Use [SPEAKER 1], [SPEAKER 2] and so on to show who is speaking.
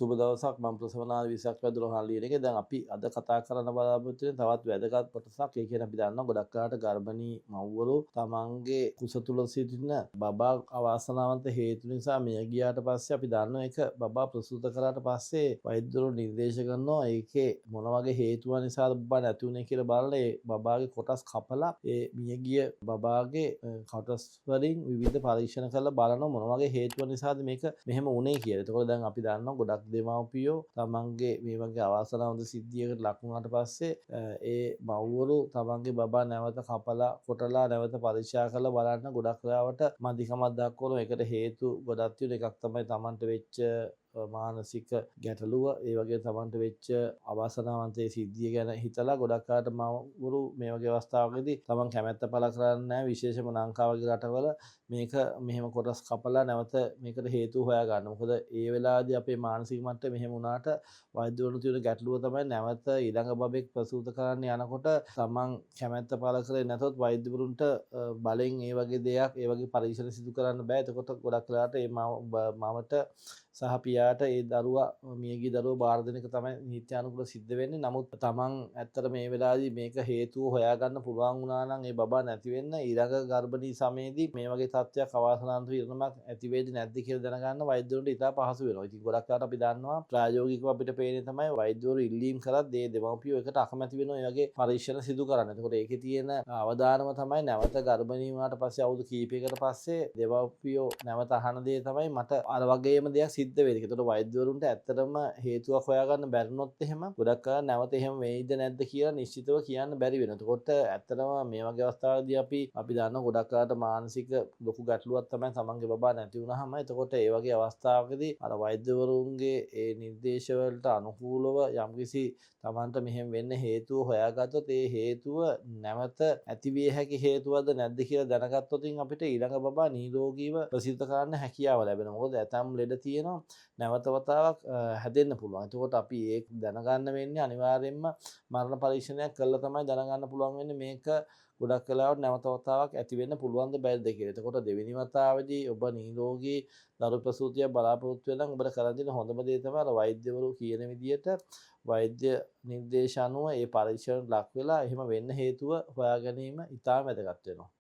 [SPEAKER 1] සුබ දවසක් මම ප්‍රසවනාල 20ක් වැදුරහන් ලියන එකේ දැන් අපි අද කතා කරන්න බලාපොරොත්තු වෙන තවත් වැදගත් කොටසක්. ඒ කියන්නේ අපි දන්නවා ගොඩක් අයට ගර්භණී මව්වරු තමන්ගේ කුස තුල සිටින බබා අවාසනාවන්ත හේතු නිසා මිය ගියාට පස්සේ අපි දන්නවා ඒක බබා ප්‍රසූත කරාට පස්සේ වෛද්‍යවරු නිර්දේශ කරනවා ඒකේ මොන වගේ හේතුව නිසාද බබා නැති වුනේ කියලා බලලා ඒ බබාගේ කොටස් කපලා ඒ මිය ගිය බබාගේ කොටස් වලින් විවිධ පරීක්ෂණ කරලා බලනවා මොන වගේ හේතුව නිසාද මේක මෙහෙම වුනේ කියලා. එතකොට දැන් අපි දන්නවා ගොඩක් දෙමව්පියෝ තමන්ගේ මේ වගේ අවාසනාවන්ත සිද්ධියකට ලක් වුණාට පස්සේ ඒ මව්වරු තමන්ගේ බබා නැවත කපලා කොටලා නැවත පරීක්ෂා කරලා බලන්න ගොඩක් වෙලාවට මදිකමක් දක්වනවා. ඒකට හේතු ගොඩක් තියෙනවා. එකක් තමයි තමන්ට වෙච්ච මානසික ගැටලුව, ඒ වගේ තමන්ට වෙච්ච අවාසනාවන්ත සිද්ධිය ගැන හිතලා ගොඩක් අයට මව්වරු මේ වගේ අවස්ථාවකදී තමන් කැමැත්ත පළ කරන්නේ නැහැ. විශේෂයෙන්ම ලංකාව වගේ රටවල මේක මෙහෙම කොටස් කපලා නැවත මේකට හේතු හොයා ගන්න. මොකද ඒ වෙලාවේදී අපේ මානසික මට්ටම මෙහෙම වුණාට වෛද්‍යවරුන් තියෙන ගැටලුව තමයි නැවත ඊළඟ බබෙක් ප්‍රසූත කරන්න යනකොට තමන් කැමැත්ත පළ කරේ නැතොත් වෛද්‍යවරුන්ට බලෙන් ඒ වගේ දෙයක් ඒ වගේ පරීක්ෂණ සිදු කරන්න බෑ. එතකොට ගොඩක් වෙලාවට මේ මවට සහ පියාට ඒ දරුවා මියගිය දරුවා බාර දෙන එක තමයි නීත්‍යානුකූලව සිද්ධ වෙන්නේ. නමුත් තමන් ඇත්තට මේ වෙලාවේදී මේක හේතුව හොයාගන්න පුළුවන් වුණා නම් ඒ බබා නැති වෙන්න ඊළඟ ගර්භණී සමයේදී මේ වගේ තත්ත්වයක් අවාසනාවන්ත විරණමක් ඇති වෙයිද නැද්ද කියලා දැනගන්න වෛද්‍යවරුන්ට ඉතා පහසු වෙනවා. ඉතින් ගොඩක් අයට අපි දන්නවා ප්‍රායෝගිකව අපිට පේන්නේ තමයි වෛද්‍යවරු ඉල්ලීම් කරත් දෙමව්පියෝ එකට අකමැති වෙනවා මේ වගේ පරීක්ෂණ සිදු කරන්න. එතකොට ඒකේ තියෙන අවදානම තමයි නැවත ගර්භණී වුණාට පස්සේ අවුරුදු කීපයකට පස්සේ දෙමව්පියෝ නැවත අහන දේ තමයි මට අර වගේම දෙයක් සිද්ධ වෙන්නේ. ඒකට වෛද්‍යවරුන්ට ඇත්තටම හේතුවක් හොයාගන්න බැරිනොත් එහෙම ගොඩක් අය නැවත එහෙම වෙයිද නැද්ද කියලා නිශ්චිතව කියන්න බැරි වෙනවා. එතකොට ඇත්තටම මේ වගේ අවස්ථාවලදී අපි දන්නවා ගොඩක් අයට මානසික ලොකු ගැටලුවක් තමයි තමන්ගේ බබා නැති වුනහම. එතකොට ඒ වගේ අවස්ථාවකදී අර වෛද්‍යවරුන්ගේ ඒ නිර්දේශ වලට අනුකූලව යම්කිසි තමන්ට මෙහෙම වෙන්න හේතුව හොයාගත්තොත් ඒ හේතුව නැවත ඇතිවිය හැකි හේතුවක්ද නැද්ද කියලා දැනගත්තොත් අපිට ඊළඟ බබා නිරෝගීව ප්‍රසිද්ධ කරන්න හැකියාව ලැබෙනවා. මොකද ඇතම් ලෙඩ තියෙනවා නැවත වතාවක් හැදෙන්න පුළුවන්. එතකොට අපි ඒක දැනගන්න වෙන්නේ අනිවාර්යයෙන්ම මරණ පරීක්ෂණයක් කළා තමයි දැනගන්න පුළුවන් වෙන්නේ මේක ගොඩක් වෙලාවට නැවත වතාවක් ඇති වෙන්න පුළුවන්ද බැරිද කියලා. එතකොට දෙවෙනි වතාවේදී ඔබ නිරෝගී දරු ප්‍රසූතියක් බලාපොරොත්තු වෙන නම් ඔබට කරන්න තියෙන හොඳම දේ තමයි අර වෛද්‍යවරු කියන විදිහට වෛද්‍ය නිර්දේශ අනුව ඒ පරීක්ෂණ ලක් වෙලා එහෙම වෙන්න හේතුව හොයා ගැනීම ඉතාම වැදගත් වෙනවා.